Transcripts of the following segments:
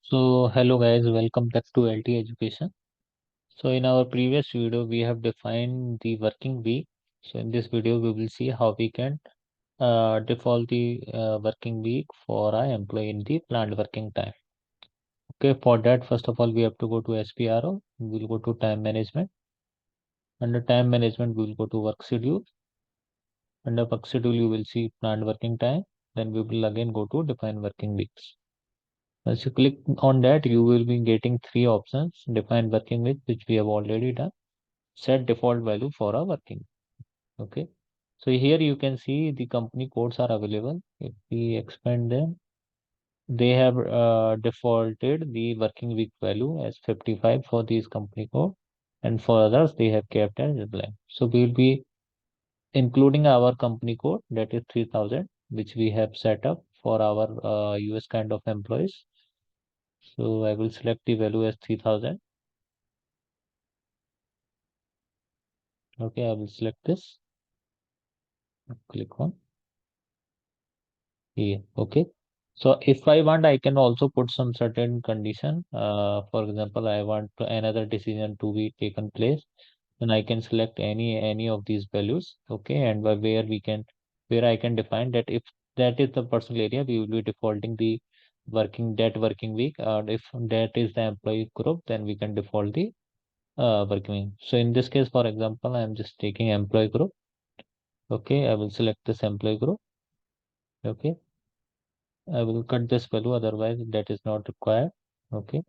So hello guys, welcome back to LT Education. So in our previous video, we have defined the working week. So in this video, we will see how we can default the working week for our employee in the planned working time. Okay, for that, first of all, we have to go to SPRO. We will go to time management. Under time management, we will go to work schedule. Under work schedule, you will see planned working time. Then we will again go to define working weeks. Once you click on that, you will be getting three options: define working week, which we have already done; set default value for a working. Okay. So here you can see the company codes are available. If we expand them, they have defaulted the working week value as 55 for these company code, and for others they have kept as blank. So we will be including our company code, that is 3000, which we have set up for our US kind of employees. So I will select the value as 3000. Okay, I will select this. Click on here. Okay. So if I want, I can also put some certain condition. For example, I want another decision to be taken place. Then I can select any of these values. Okay, and where I can define that if that is the personal area, we will be defaulting the working week. If that is the employee group, then we can default the working week. So in this case, for example, I am just taking employee group. Okay, I will select this employee group. Okay, I will cut this value, otherwise that is not required. Okay,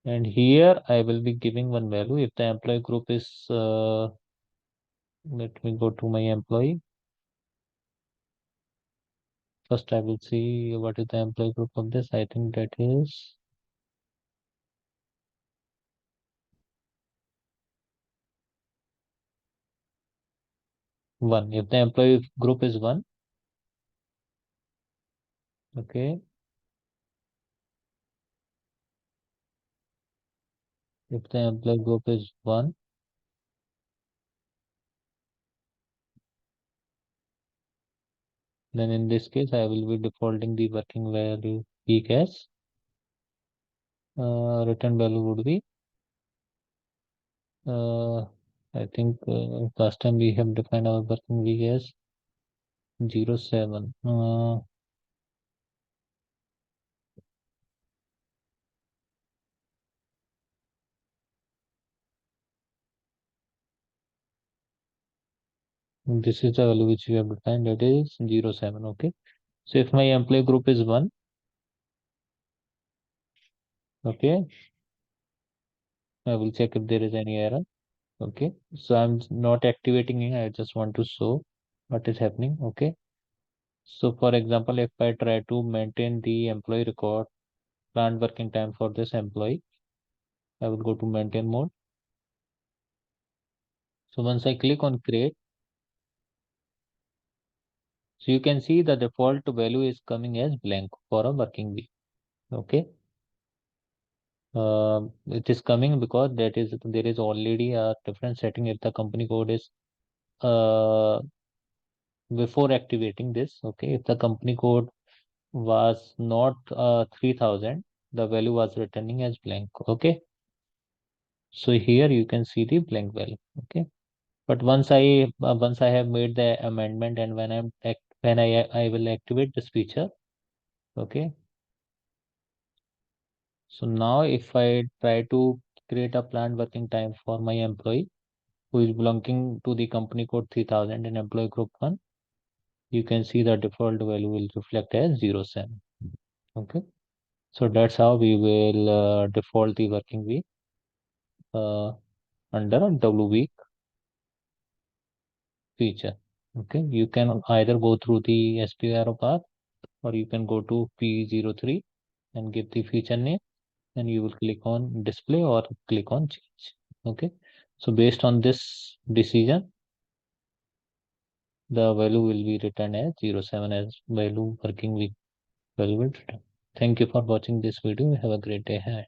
and here I will be giving one value. If the employee group is let me go to my employee. First I will see what is the employee group of this. I think that is one. If the employee group is one, okay, if the employee group is one, then in this case I will be defaulting the working value week as return value would be uh, I think last time we have defined our working week as 07. This is the value which we have defined, that is 07. Okay. So if my employee group is 1, okay, I will check if there is any error. Okay. So I'm not activating it. I just want to show what is happening. Okay. So for example, if I try to maintain the employee record planned working time for this employee, I will go to maintain mode. So once I click on create, so you can see the default value is coming as blank for a working week. Okay. It is coming because there is already a different setting. If the company code is uh, before activating this, okay, if the company code was not 3000, the value was returning as blank. Okay, so here you can see the blank value. Okay, but once I have made the amendment, and when I will activate this feature. Okay, so now if I try to create a planned working time for my employee who is belonging to the company code 3000 and employee group 1, you can see the default value will reflect as 07. Okay, so that's how we will default the working week uh, under WWEEK feature. Okay, you can either go through the SPRO path, or you can go to P03 and give the feature name, and you will click on display or click on change. Okay, so based on this decision, the value will be written as 07 as value working week value will return. Thank you for watching this video. Have a great day ahead.